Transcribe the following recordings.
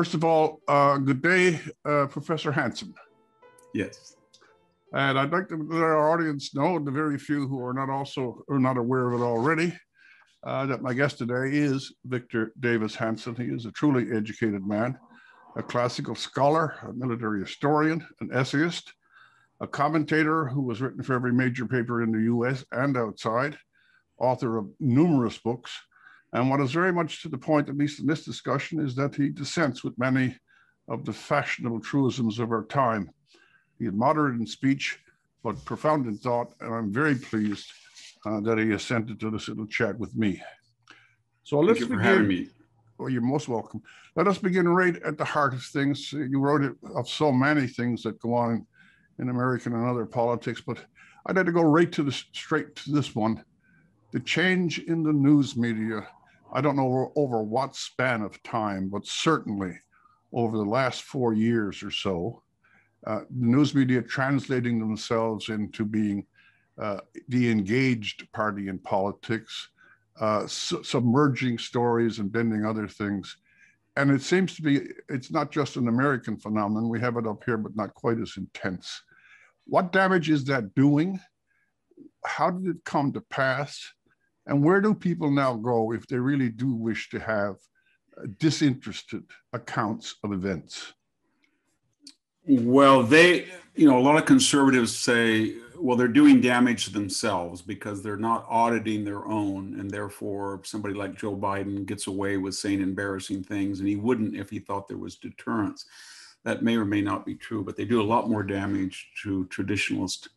First of all, good day, Professor Hanson. Yes. And I'd like to let our audience know, the very few who are not aware of it already, that my guest today is Victor Davis Hanson. He is a truly educated man, a classical scholar, a military historian, an essayist, a commentator who has written for every major paper in the US and outside, author of numerous books. And what is very much to the point, at least in this discussion, is that he dissents with many of the fashionable truisms of our time. He is moderate in speech, but profound in thought, and I'm very pleased that he assented to this little chat with me. So let's begin. Thank you for having me. Well, you're most welcome. Let us begin right at the heart of things. You wrote it of so many things that go on in American and other politics, but I'd like to go straight to this one. The change in the news media, I don't know over what span of time, but certainly over the last 4 years or so, the news media translating themselves into being the engaged party in politics, submerging stories and bending other things. And it seems to be, it's not just an American phenomenon. We have it up here, but not quite as intense. What damage is that doing? How did it come to pass? And where do people now go if they really do wish to have disinterested accounts of events? Well, a lot of conservatives say, well, they're doing damage to themselves because they're not auditing their own. And therefore, somebody like Joe Biden gets away with saying embarrassing things, and he wouldn't if he thought there was deterrence. That may or may not be true, but they do a lot more damage to traditionalists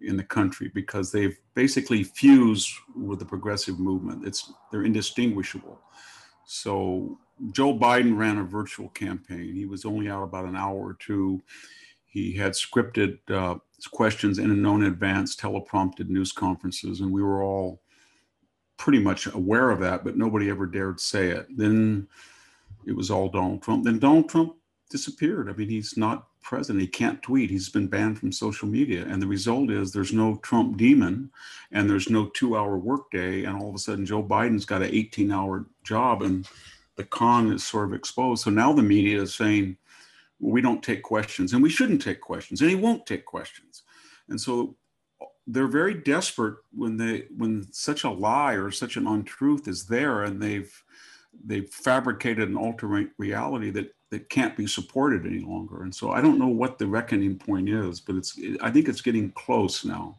in the country because they've basically fused with the progressive movement. They're indistinguishable. So Joe Biden ran a virtual campaign. He was only out about an hour or two. He had scripted questions known in advance, teleprompted news conferences, and we were all pretty much aware of that, but nobody ever dared say it. Then it was all Donald Trump. Then Donald Trump disappeared. I mean, he's not president. He can't tweet. He's been banned from social media. And the result is there's no Trump demon and there's no 2-hour workday. And all of a sudden, Joe Biden's got an 18-hour job and the con is sort of exposed. So now the media is saying, well, we don't take questions and we shouldn't take questions and he won't take questions. And so they're very desperate when such a lie or such an untruth is there and they've fabricated an alternate reality that can't be supported any longer. And so I don't know what the reckoning point is, but I think it's getting close now.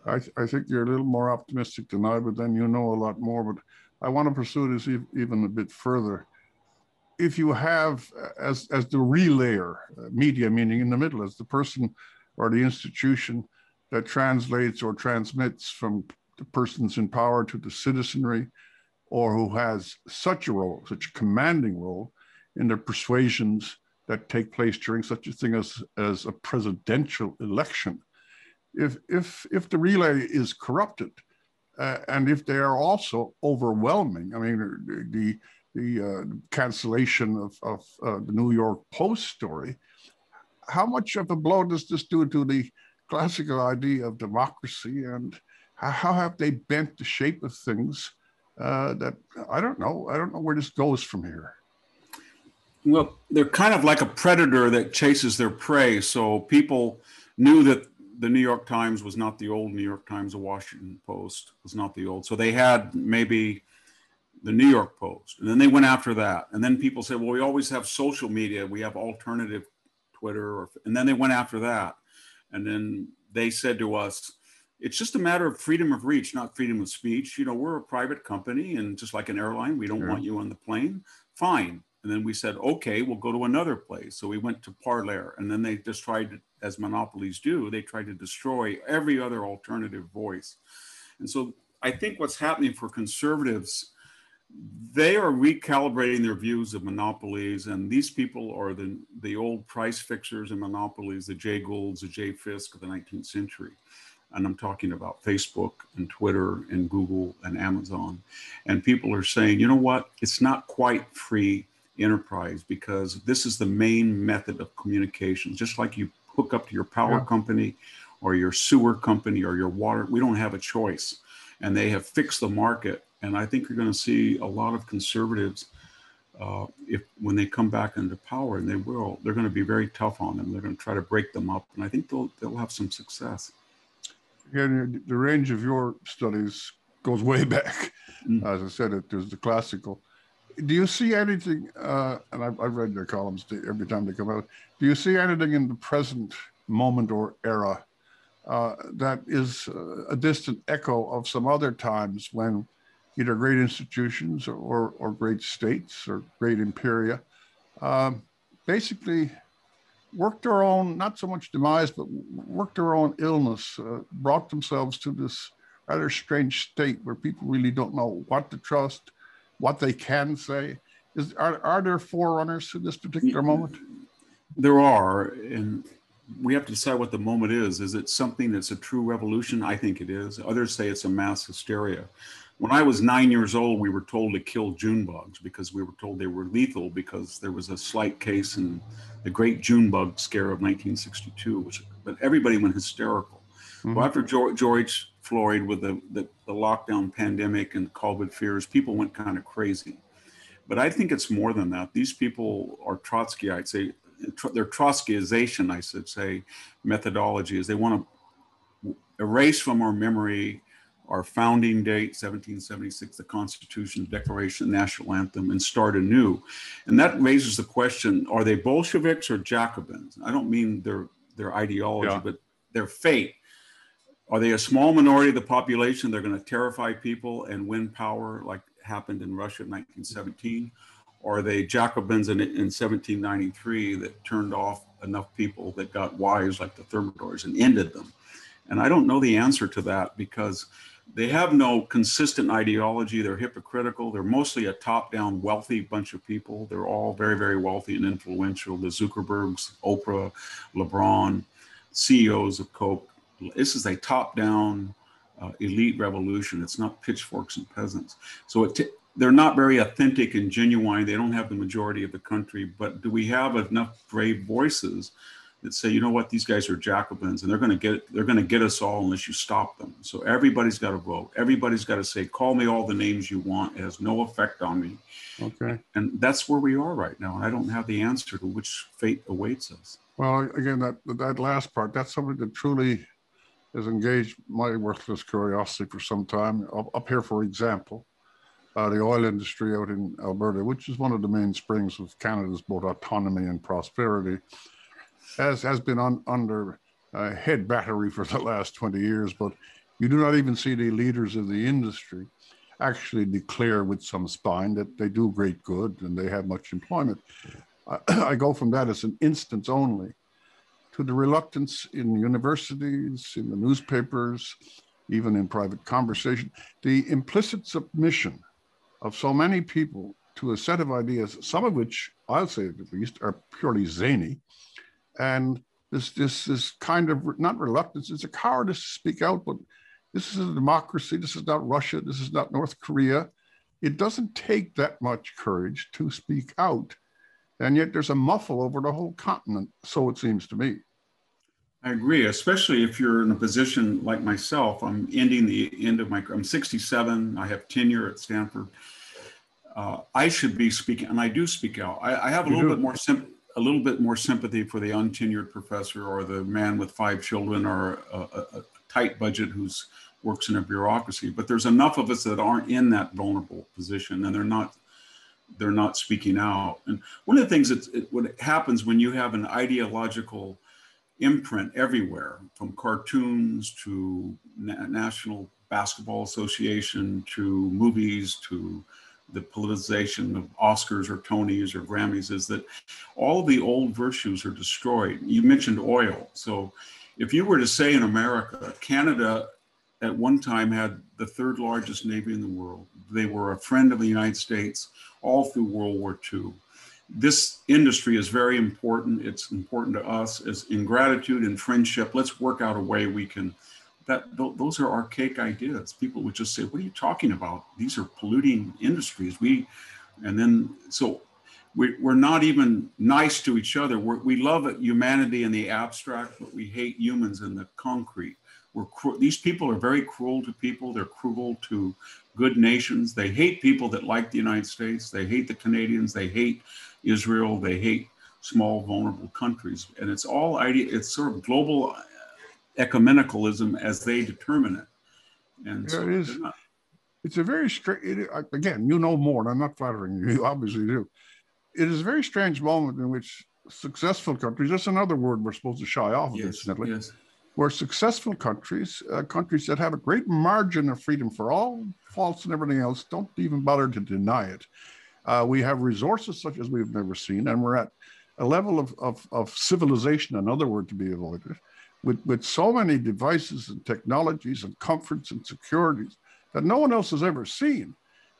I think you're a little more optimistic than I, but then you know a lot more. But I want to pursue this even a bit further. If you have, as the relayer, media, meaning in the middle, as the person or the institution that translates or transmits from the persons in power to the citizenry, or who has such a role, such a commanding role, in the persuasions that take place during such a thing as a presidential election. If the relay is corrupted, and if they are also overwhelming, I mean, the cancellation of the New York Post story, how much of a blow does this do to the classical idea of democracy, and how have they bent the shape of things that I don't know where this goes from here? Well, they're kind of like a predator that chases their prey. So people knew that the New York Times was not the old New York Times, the Washington Post was not the old. So they had maybe the New York Post, and then they went after that. And then people said, well, we always have social media. We have alternative Twitter. And then they went after that. And then they said to us, it's just a matter of freedom of reach, not freedom of speech. You know, we're a private company, and just like an airline, we don't want you on the plane. Fine. And then we said, okay, we'll go to another place. So we went to Parler, and then they just tried to, as monopolies do, they tried to destroy every other alternative voice. And so I think what's happening for conservatives, they are recalibrating their views of monopolies, and these people are the old price fixers and monopolies, the Jay Goulds, the Jay Fisk of the 19th century. And I'm talking about Facebook and Twitter and Google and Amazon. And people are saying, you know what, it's not quite free enterprise because this is the main method of communication. Just like you hook up to your power company or your sewer company or your water, we don't have a choice. And they have fixed the market. And I think you're going to see a lot of conservatives if when they come back into power, and they're going to be very tough on them. They're going to try to break them up, and I think they'll have some success. Again, the range of your studies goes way back. As I said, there's the classical. Do you see anything, and I've read your columns every time they come out, do you see anything in the present moment or era that is a distant echo of some other times when either great institutions or great states or great imperia basically worked their own, not so much demise, but worked their own illness, brought themselves to this rather strange state where people really don't know what to trust, what they can say? Are there forerunners to this particular moment? There are, and we have to decide what the moment is. Is it something that's a true revolution? I think it is. Others say it's a mass hysteria. When I was 9 years old, we were told to kill June bugs because we were told they were lethal because there was a slight case in the great June bug scare of 1962, but everybody went hysterical. Mm-hmm. Well, after George Floyd with the lockdown pandemic and COVID fears, people went kind of crazy. But I think it's more than that. These people are Trotskyites. Their Trotskyization, I should say, methodology is they want to erase from our memory our founding date, 1776, the Constitution, Declaration, National Anthem, and start anew. And that raises the question, are they Bolsheviks or Jacobins? I don't mean their ideology, but their fate. Are they a small minority of the population? They're going to terrify people and win power like happened in Russia in 1917? Or are they Jacobins in 1793 that turned off enough people that got wise like the Thermidors and ended them? And I don't know the answer to that because they have no consistent ideology. They're hypocritical. They're mostly a top-down wealthy bunch of people. They're all very, very wealthy and influential. The Zuckerbergs, Oprah, LeBron, CEOs of Coke. This is a top-down elite revolution. It's not pitchforks and peasants. So they're not very authentic and genuine. They don't have the majority of the country. But do we have enough brave voices that say, you know what, these guys are Jacobins and they're going to get us all unless you stop them. So everybody's got to vote. Everybody's got to say, call me all the names you want. It has no effect on me. Okay. And that's where we are right now. And I don't have the answer to which fate awaits us. Well, again, that last part, that's something that truly has engaged my worthless curiosity for some time. Up here, for example, the oil industry out in Alberta, which is one of the main springs of Canada's both autonomy and prosperity, has been under head battery for the last 20 years, but you do not even see the leaders of the industry actually declare with some spine that they do great good and they have much employment. I go from that as an instance only to the reluctance in universities, in the newspapers, even in private conversation, the implicit submission of so many people to a set of ideas, some of which I'll say at least are purely zany. And this kind of, not reluctance, it's a cowardice to speak out, but this is a democracy. This is not Russia. This is not North Korea. It doesn't take that much courage to speak out. And yet there's a muffle over the whole continent, so it seems to me. I agree, especially if you're in a position like myself. I'm ending the end of I'm 67. I have tenure at Stanford. I should be speaking, and I do speak out. I have a little bit more sympathy for the untenured professor or the man with 5 children or a tight budget who's works in a bureaucracy. But there's enough of us that aren't in that vulnerable position, and they're not speaking out. And one of the things what happens when you have an ideological imprint everywhere, from cartoons to National Basketball Association to movies to the politicization of Oscars or Tonys or Grammys, is that all of the old virtues are destroyed. You mentioned oil. So if you were to say in America, Canada at one time had the 3rd largest Navy in the world. They were a friend of the United States all through World War II. This industry is very important. It's important to us as in gratitude and friendship. Let's work out a way we can, those are archaic ideas. People would just say, what are you talking about? These are polluting industries. So we're not even nice to each other. We love humanity in the abstract, but we hate humans in the concrete. These people are very cruel to people. They're cruel to good nations. They hate people that like the United States. They hate the Canadians. They hate Israel. They hate small, vulnerable countries. And it's all it's sort of global ecumenicalism as they determine it. And Yeah, so it is. It's a very strange, again, you know more, and I'm not flattering you, you obviously do. It is a very strange moment in which successful countries, that's another word we're supposed to shy off of, incidentally, where successful countries, countries that have a great margin of freedom for all faults and everything else, don't even bother to deny it. We have resources such as we've never seen, and we're at a level of civilization, another word to be avoided, with so many devices and technologies and comforts and securities that no one else has ever seen.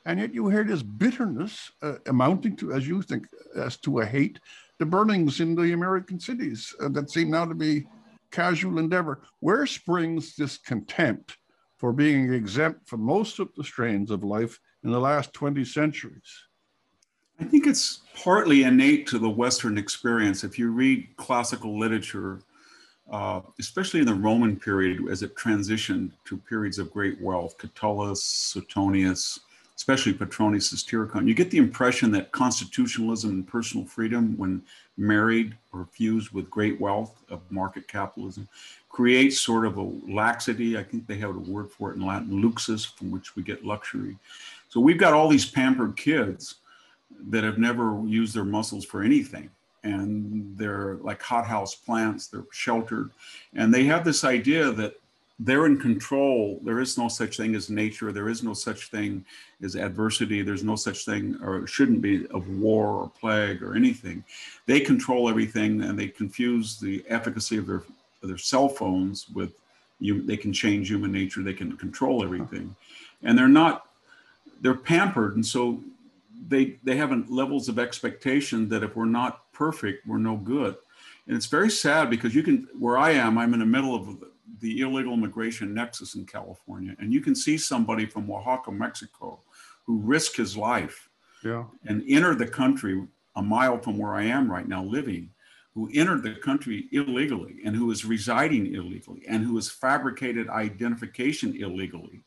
And yet you hear this bitterness amounting to, as you think, as to a hate, the burnings in the American cities that seem now to be casual endeavor. Where springs this contempt for being exempt from most of the strains of life in the last 20 centuries? I think it's partly innate to the Western experience. If you read classical literature, especially in the Roman period, as it transitioned to periods of great wealth, Catullus, Suetonius, especially Petronius' Tyrcon, you get the impression that constitutionalism and personal freedom, when married or fused with great wealth of market capitalism, creates sort of a laxity. I think they have a word for it in Latin, luxus, from which we get luxury. So we've got all these pampered kids that have never used their muscles for anything. And they're like hothouse plants, they're sheltered. And they have this idea that they're in control. There is no such thing as nature. There is no such thing as adversity. There's no such thing, or shouldn't be, of war or plague or anything. They control everything, and they confuse the efficacy of their cell phones with they can change human nature. They can control everything. And they're pampered. And so they have levels of expectation that if we're not perfect, we're no good. And it's very sad because where I am, I'm in the middle of the illegal immigration nexus in California. And you can see somebody from Oaxaca, Mexico, who risked his life and entered the country a mile from where I am right now living, who entered the country illegally and who is residing illegally and who has fabricated identification illegally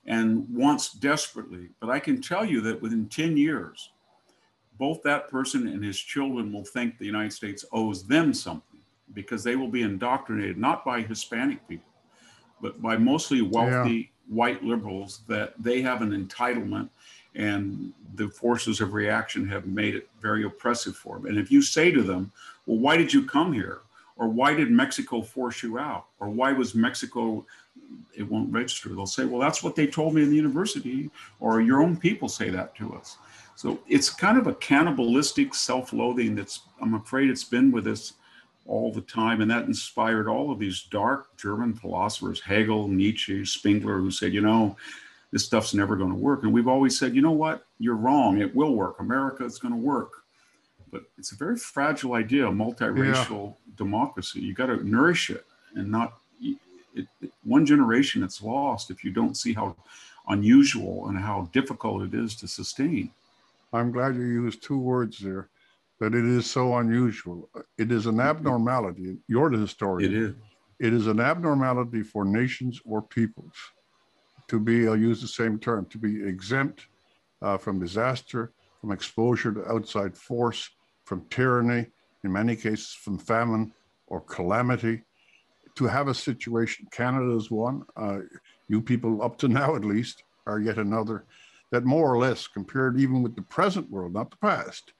and wants desperately. But I can tell you that within 10 years, both that person and his children will think the United States owes them something, because they will be indoctrinated not by Hispanic people, but by mostly wealthy white liberals, that they have an entitlement, and the forces of reaction have made it very oppressive for them. And if you say to them, well, why did you come here? Or why did Mexico force you out? Or why was Mexico, it won't register. They'll say, well, that's what they told me in the university, or your own people say that to us. So it's kind of a cannibalistic self-loathing I'm afraid it's been with us all the time. And that inspired all of these dark German philosophers, Hegel, Nietzsche, Spengler, who said, this stuff's never going to work. And we've always said, you know what? You're wrong. It will work. America is going to work. But it's a very fragile idea, multiracial democracy. You got to nourish it, and not one generation it's lost if you don't see how unusual and how difficult it is to sustain. I'm glad you used two words there, that it is so unusual. It is an abnormality. You're the historian. It is. It is an abnormality for nations or peoples to be, I'll use the same term, to be exempt from disaster, from exposure to outside force, from tyranny, in many cases from famine or calamity. To have a situation, Canada is one, you people up to now at least are yet another, that more or less compared even with the present world, not the past,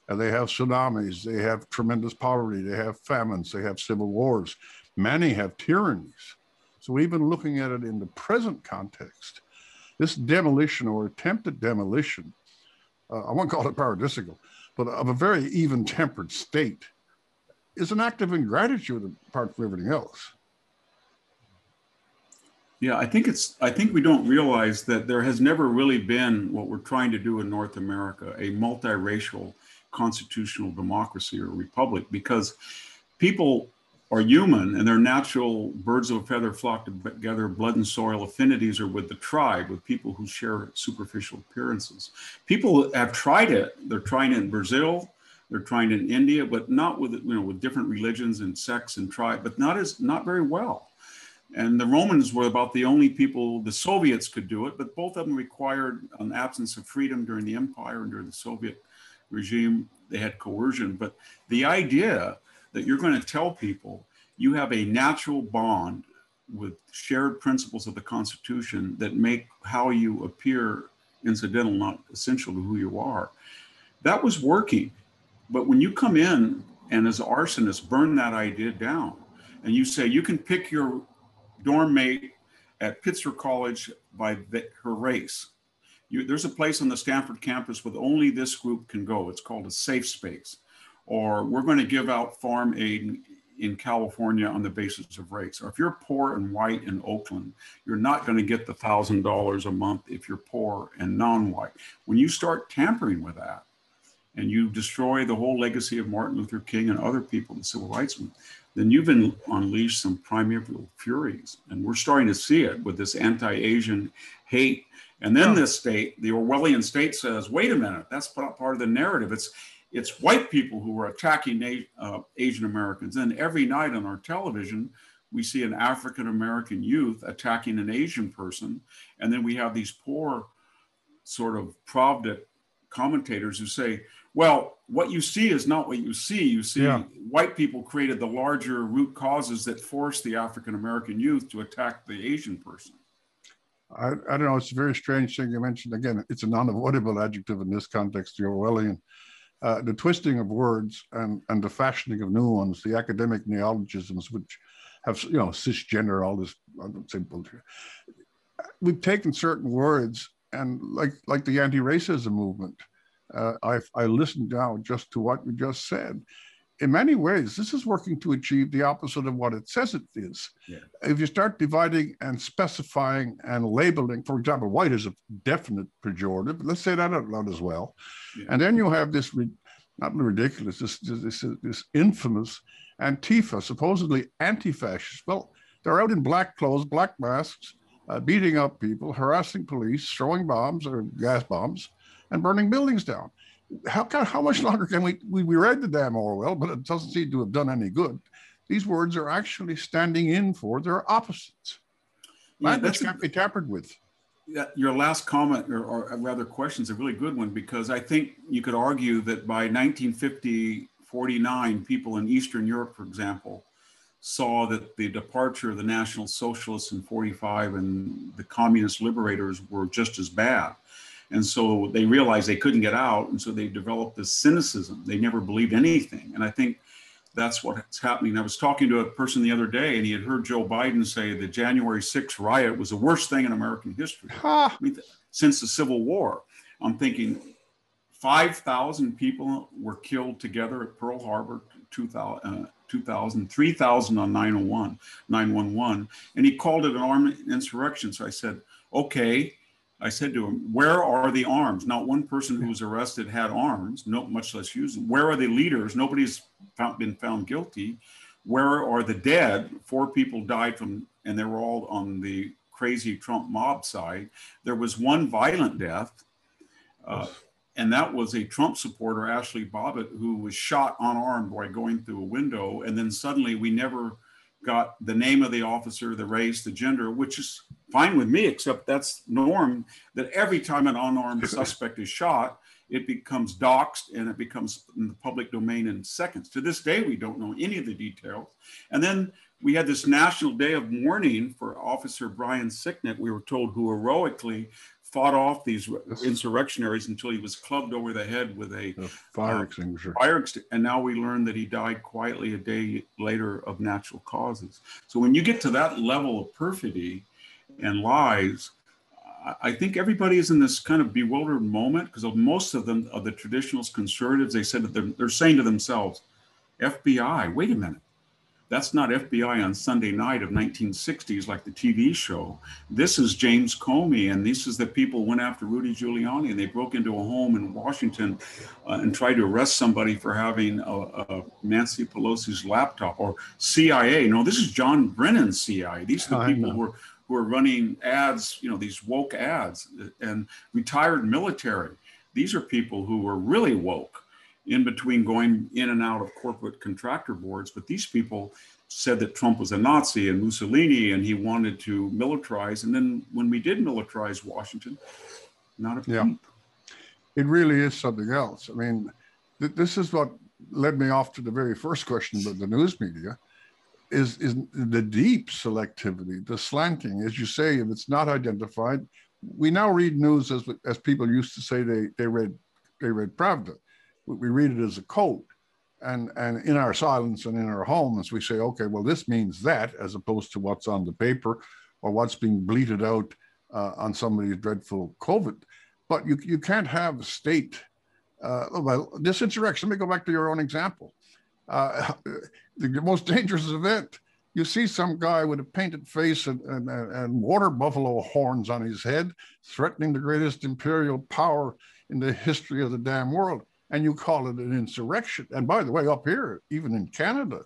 they have tsunamis, they have tremendous poverty, they have famines, they have civil wars, many have tyrannies. So even looking at it in the present context, this demolition or attempted demolition, I won't call it paradisical, but of a very even-tempered state, is an act of ingratitude apart from everything else. Yeah, I think we don't realize that there has never really been what we're trying to do in North America, a multiracial constitutional democracy or republic, because people are human and their natural birds of a feather flock together, blood and soil affinities are with the tribe, with people who share superficial appearances. People have tried it. They're trying it in Brazil, they're trying it in India, but not with, with different religions and sects and tribe, but not very well. And the Romans were about the only people, the Soviets could do it, but both of them required an absence of freedom during the empire and during the Soviet regime. They had coercion. But the idea that you're going to tell people you have a natural bond with shared principles of the Constitution that make how you appear incidental, not essential to who you are, that was working. But when you come in and as arsonists burn that idea down, and you say you can pick your dorm mate at Pitzer College by her race. There's a place on the Stanford campus where only this group can go. It's called a safe space. Or we're going to give out farm aid in California on the basis of race. Or if you're poor and white in Oakland, you're not going to get the $1,000 a month if you're poor and non-white. When you start tampering with that, and you destroy the whole legacy of Martin Luther King and other people, the civil rights movement, then you've unleashed some primeval furies. And we're starting to see it with this anti-Asian hate. And then this state, the Orwellian state, says, wait a minute, that's part of the narrative. It's white people who are attacking Asian Americans. And every night on our television, we see an African-American youth attacking an Asian person. And then we have these poor sort of Pravda commentators who say, well, what you see is not what you see. You see, white people created the larger root causes that forced the African-American youth to attack the Asian person. I don't know. It's a very strange thing you mentioned. Again, it's an unavoidable adjective in this context, the Orwellian. The twisting of words and the fashioning of new ones, the academic neologisms, which have, cisgender, all this, I don't say bullshit. We've taken certain words and like the anti-racism movement, I listened now just to what you just said. In many ways, this is working to achieve the opposite of what it says it is. Yeah. If you start dividing and specifying and labeling, for example, white is a definite pejorative, let's say that out loud as well. Yeah. And then you have this, not ridiculous, this infamous Antifa, supposedly anti-fascist. Well, they're out in black clothes, black masks, beating up people, harassing police, throwing bombs or gas bombs, and burning buildings down. How much longer can we read the damn Orwell, but it doesn't seem to have done any good. These words are actually standing in for their opposites. Language can't be tampered with. Your last comment, or rather question, is a really good one, because I think you could argue that by 1950-49, people in Eastern Europe, for example, saw that the departure of the National Socialists in 45 and the Communist Liberators were just as bad. And so they realized they couldn't get out. And so they developed this cynicism. They never believed anything. And I think that's what's happening. I was talking to a person the other day, and he had heard Joe Biden say the January 6th riot was the worst thing in American history since the Civil War. I'm thinking 5,000 people were killed together at Pearl Harbor, 2,000, 3,000 on 9/11. And he called it an armed insurrection. So I said, okay. I said to him, where are the arms? Not one person who was arrested had arms, much less used them. Where are the leaders? Nobody's been found guilty. Where are the dead? 4 people died and they were all on the crazy Trump mob side. There was one violent death, and that was a Trump supporter, Ashley Bobbitt, who was shot unarmed while going through a window. And then suddenly we never got the name of the officer, the race, the gender, which is fine with me, except that's norm, that every time an unarmed suspect is shot, it becomes doxxed and it becomes in the public domain in seconds. To this day, we don't know any of the details. And then we had this national day of mourning for Officer Brian Sicknick, we were told, who heroically fought off these insurrectionaries until he was clubbed over the head with a fire extinguisher. And now we learned that he died quietly a day later of natural causes. So when you get to that level of perfidy and lies, I think everybody is in this kind of bewildered moment, because most of them, of the traditionalist conservatives, they said that they're saying to themselves, FBI, wait a minute. That's not FBI on Sunday night of 1960s like the TV show. This is James Comey, and this is the people who went after Rudy Giuliani, and they broke into a home in Washington and tried to arrest somebody for having Nancy Pelosi's laptop. Or CIA. No, this is John Brennan's CIA. These are the people who are running ads, these woke ads, and retired military. These are people who were really woke, in between going in and out of corporate contractor boards. But these people, said that Trump was a Nazi and Mussolini, and he wanted to militarize. And then when we did militarize Washington, not a peep. It really is something else. I mean, this is what led me off to the very first question about the news media, is the deep selectivity, the slanting. As you say, if it's not identified, we now read news as people used to say they read Pravda. We read it as a code. And in our silence and in our homes, we say, okay, well, this means that, as opposed to what's on the paper or what's being bleated out on somebody's dreadful COVID. But you can't have a state, well, this insurrection, let me go back to your own example. The most dangerous event, you see some guy with a painted face and water buffalo horns on his head, threatening the greatest imperial power in the history of the damn world, and you call it an insurrection. And by the way, up here, even in Canada,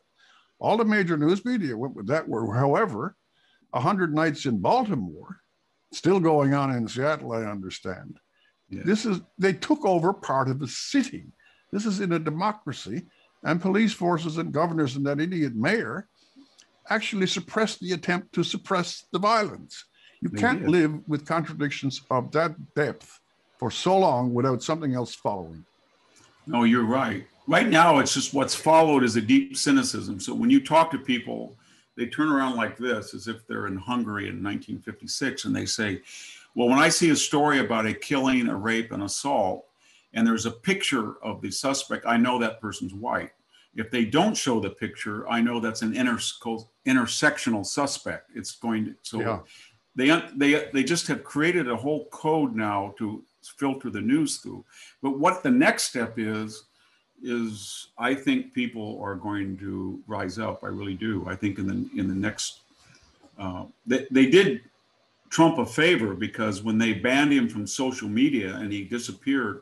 all the major news media went with that word. However, 100 Nights in Baltimore, still going on in Seattle, I understand. Yeah. They took over part of a city. This is in a democracy, and police forces and governors and that idiot mayor actually suppressed the attempt to suppress the violence. You can't live with contradictions of that depth for so long without something else following. No, you're right. Right now, it's just what's followed is a deep cynicism. So when you talk to people, they turn around like this, as if they're in Hungary in 1956, and they say, well, when I see a story about a killing, a rape, and assault, and there's a picture of the suspect, I know that person's white. If they don't show the picture, I know that's an intersectional suspect. It's going to, so they just have created a whole code now to filter the news through. But what the next step is I think people are going to rise up. I really do. I think in the next, they did Trump a favor, because when they banned him from social media and he disappeared,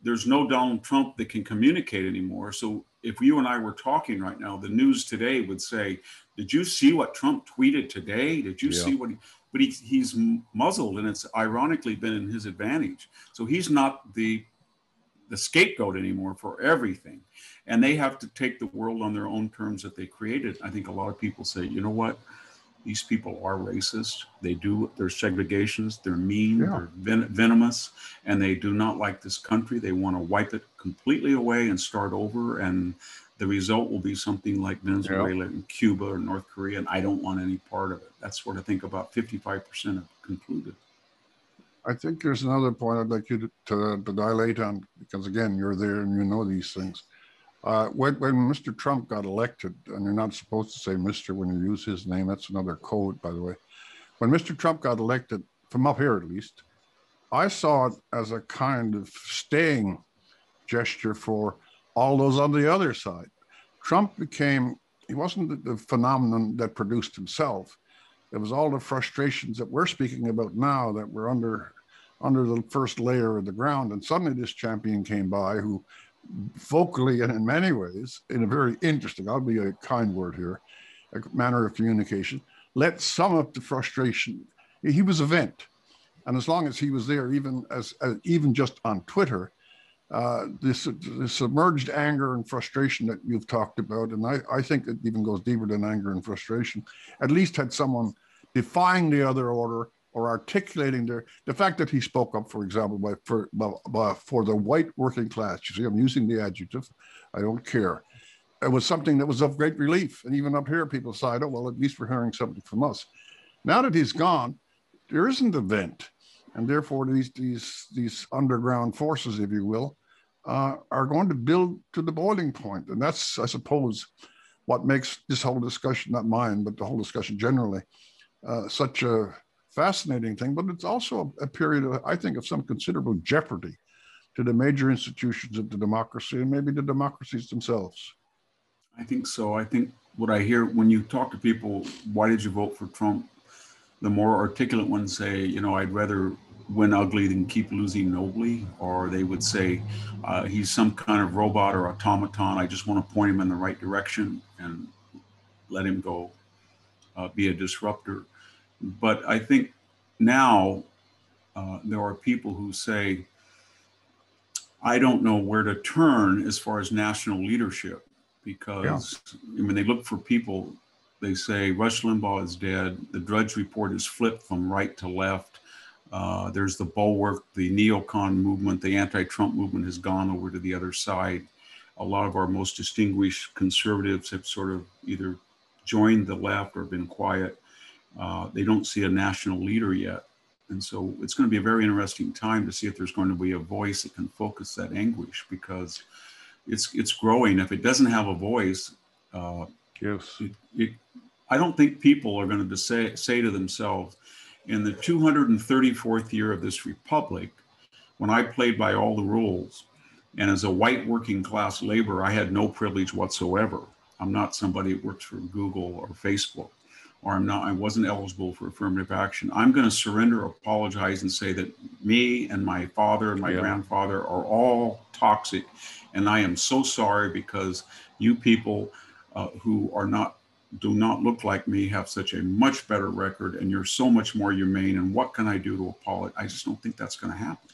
there's no Donald Trump that can communicate anymore. So if you and I were talking right now, the news today would say, did you see what Trump tweeted today? Did you see what but he's muzzled, and it's ironically been in his advantage. So he's not the scapegoat anymore for everything. And they have to take the world on their own terms that they created. I think a lot of people say, you know what? These people are racist. They're segregationists. They're mean. They're venomous, and they do not like this country. They want to wipe it completely away and start over. And the result will be something like Venezuela and Cuba or North Korea. And I don't want any part of it. That's what I think about 55% have concluded. I think there's another point I'd like you to dilate on, because again, you're there and you know these things. When Mr. Trump got elected, and you're not supposed to say Mr. when you use his name, that's another code, by the way. When Mr. Trump got elected, from up here at least, I saw it as a kind of staying gesture for all those on the other side. Trump he wasn't the phenomenon that produced himself. It was all the frustrations that we're speaking about now that were under the first layer of the ground. And suddenly this champion came by who vocally and in many ways, in a very interesting, I'll be a kind word here, a manner of communication, let some of the frustration, he was a vent. And as long as he was there, even just on Twitter, this submerged anger and frustration that you've talked about, and I think it even goes deeper than anger and frustration, at least had someone defying the other order or articulating the fact that he spoke up, for example, for the white working class. You see, I'm using the adjective. I don't care. It was something that was of great relief. And even up here, people sighed, oh, well, at least we're hearing something from us. Now that he's gone, there isn't a vent. And therefore, these underground forces, if you will, are going to build to the boiling point. And that's, I suppose, what makes this whole discussion, not mine, but the whole discussion generally, such a fascinating thing. But it's also a period, I think, of some considerable jeopardy to the major institutions of the democracy and maybe the democracies themselves. I think so. I think what I hear when you talk to people, why did you vote for Trump? The more articulate ones say, you know, I'd rather win ugly than keep losing nobly. Or they would say, he's some kind of robot or automaton. I just want to point him in the right direction and let him go be a disruptor. But I think now there are people who say, I don't know where to turn as far as national leadership, Yeah. because when they look for people, they say Rush Limbaugh is dead. The Drudge Report is flipped from right to left. There's the Bulwark, the neocon movement, the anti-Trump movement has gone over to the other side. A lot of our most distinguished conservatives have sort of either joined the left or been quiet. They don't see a national leader yet. And so it's going to be a very interesting time to see if there's going to be a voice that can focus that anguish, because it's growing. If it doesn't have a voice, Yes. I don't think people are going to say to themselves, in the 234th year of this republic, when I played by all the rules, and as a white working class laborer, I had no privilege whatsoever. I'm not somebody that works for Google or Facebook, or I wasn't eligible for affirmative action. I'm going to surrender, apologize, and say that me and my father and my grandfather are all toxic. And I am so sorry, because you people who do not look like me have such a much better record, and you're so much more humane. And what can I do to apologize? I just don't think that's going to happen.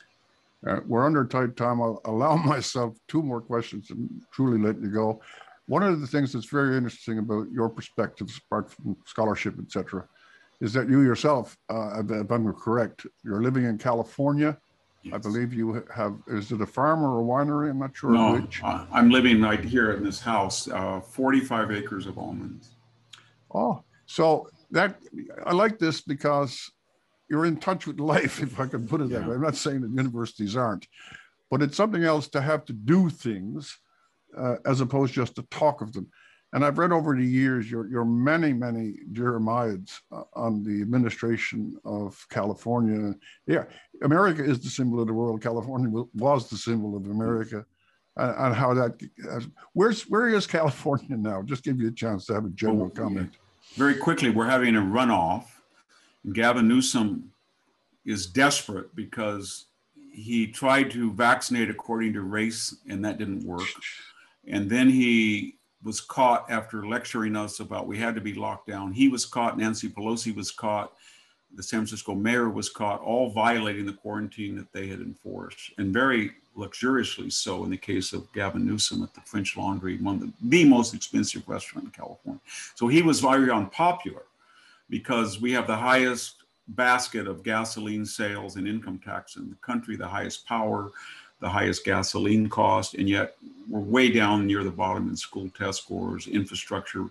We're under tight time. I'll allow myself two more questions and truly let you go. One of the things that's very interesting about your perspectives, apart from scholarship, et cetera, is that you yourself, if I'm correct, you're living in California. Yes. I believe you have, is it a farm or a winery? I'm not sure which. I'm living right here in this house, 45 acres of almonds. Oh, so I like this because you're in touch with life, if I can put it that way. I'm not saying that universities aren't, but it's something else to have to do things as opposed just to talk of them. And I've read over the years your many, many jeremiads on the administration of California. Yeah, America is the symbol of the world. California was the symbol of America. And how that, where is California now? Just give you a chance to have a general comment. Very quickly, we're having a runoff. Gavin Newsom is desperate because he tried to vaccinate according to race, and that didn't work. And then he was caught after lecturing us about we had to be locked down. He was caught, Nancy Pelosi was caught, the San Francisco mayor was caught, all violating the quarantine that they had enforced, and very luxuriously so in the case of Gavin Newsom at the French Laundry, one of the most expensive restaurant in California. So he was very unpopular because we have the highest basket of gasoline sales and income tax in the country, the highest power, the highest gasoline cost, and yet we're way down near the bottom in school test scores, infrastructure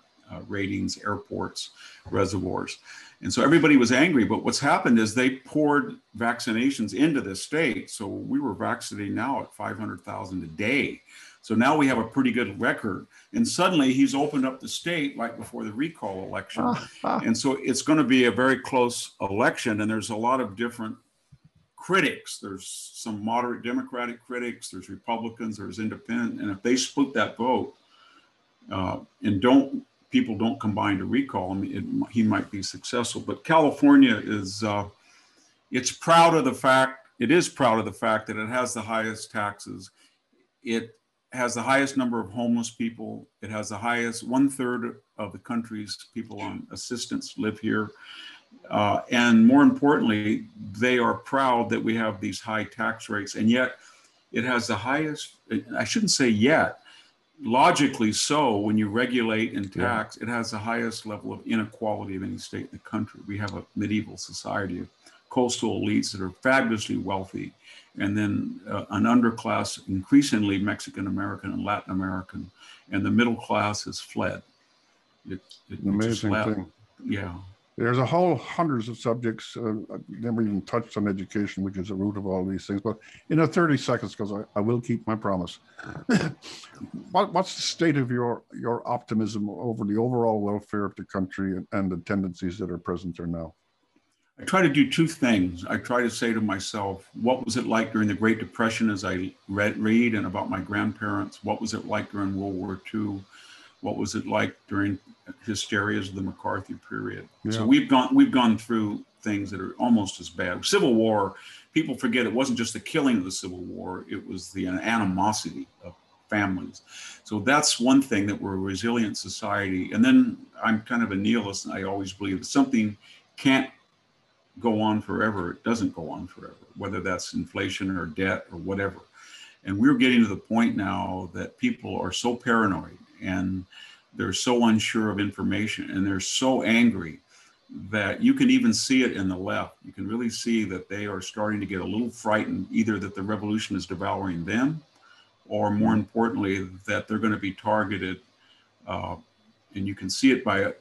ratings, airports, reservoirs. And so everybody was angry, but what's happened is they poured vaccinations into this state. So we were vaccinating now at 500,000 a day. So now we have a pretty good record. And suddenly he's opened up the state right before the recall election. And so it's going to be a very close election. And there's a lot of different critics. There's some moderate Democratic critics, there's Republicans, there's independent. And if they split that vote and people don't combine to recall him, he might be successful. But California is, it's proud of the fact, it is proud of the fact that it has the highest taxes. It has the highest number of homeless people. It has the highest, 1/3 of the country's people on assistance live here. And more importantly, they are proud that we have these high tax rates. And yet it has the highest, I shouldn't say yet, logically so, when you regulate and tax, it has the highest level of inequality of any state in the country. We have a medieval society of coastal elites that are fabulously wealthy, and then an underclass, increasingly Mexican American and Latin American, and the middle class has fled. Amazing thing. Yeah. There's a whole hundreds of subjects. I've never even touched on education, which is the root of all these things. But in 30 seconds, because I will keep my promise. What's the state of your optimism over the overall welfare of the country and the tendencies that are present there now? I try to do two things. I try to say to myself, what was it like during the Great Depression as I read and about my grandparents? What was it like during World War II? What was it like during hysterias of the McCarthy period? Yeah. So we've gone through things that are almost as bad. Civil War, people forget it wasn't just the killing of the Civil War, it was the animosity of families. So that's one thing, that we're a resilient society. And then I'm kind of a nihilist, and I always believe that something can't go on forever. It doesn't go on forever, whether that's inflation or debt or whatever. And we're getting to the point now that people are so paranoid and they're so unsure of information and they're so angry that you can even see it in the left. You can really see that they are starting to get a little frightened, either that the revolution is devouring them, or more importantly, that they're going to be targeted. And you can see it by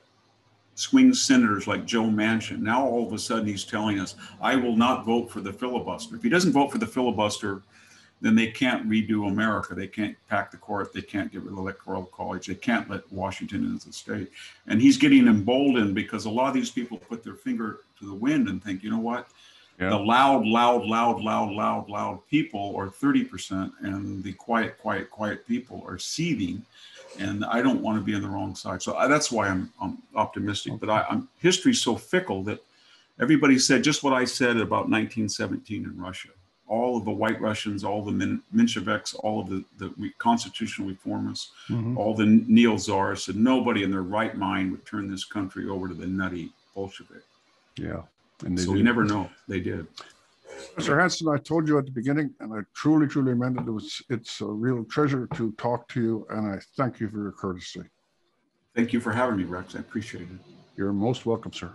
swing senators like Joe Manchin. Now all of a sudden he's telling us, I will not vote for the filibuster. If he doesn't vote for the filibuster, then they can't redo America. They can't pack the court. They can't get rid of the Electoral College. They can't let Washington in as a state. And he's getting emboldened because a lot of these people put their finger to the wind and think, you know what? Yeah. The loud people are 30%, and the quiet people are seething. And I don't want to be on the wrong side. So that's why I'm optimistic. Okay. But history's so fickle that everybody said just what I said about 1917 in Russia. All of the White Russians, all the Mensheviks, all of the constitutional reformers, all the neo-czars said nobody in their right mind would turn this country over to the nutty Bolshevik. Yeah. And so we never know. They did. Mr. Hanson, I told you at the beginning, and I truly meant it. It's a real treasure to talk to you, and I thank you for your courtesy. Thank you for having me, Rex. I appreciate it. You're most welcome, sir.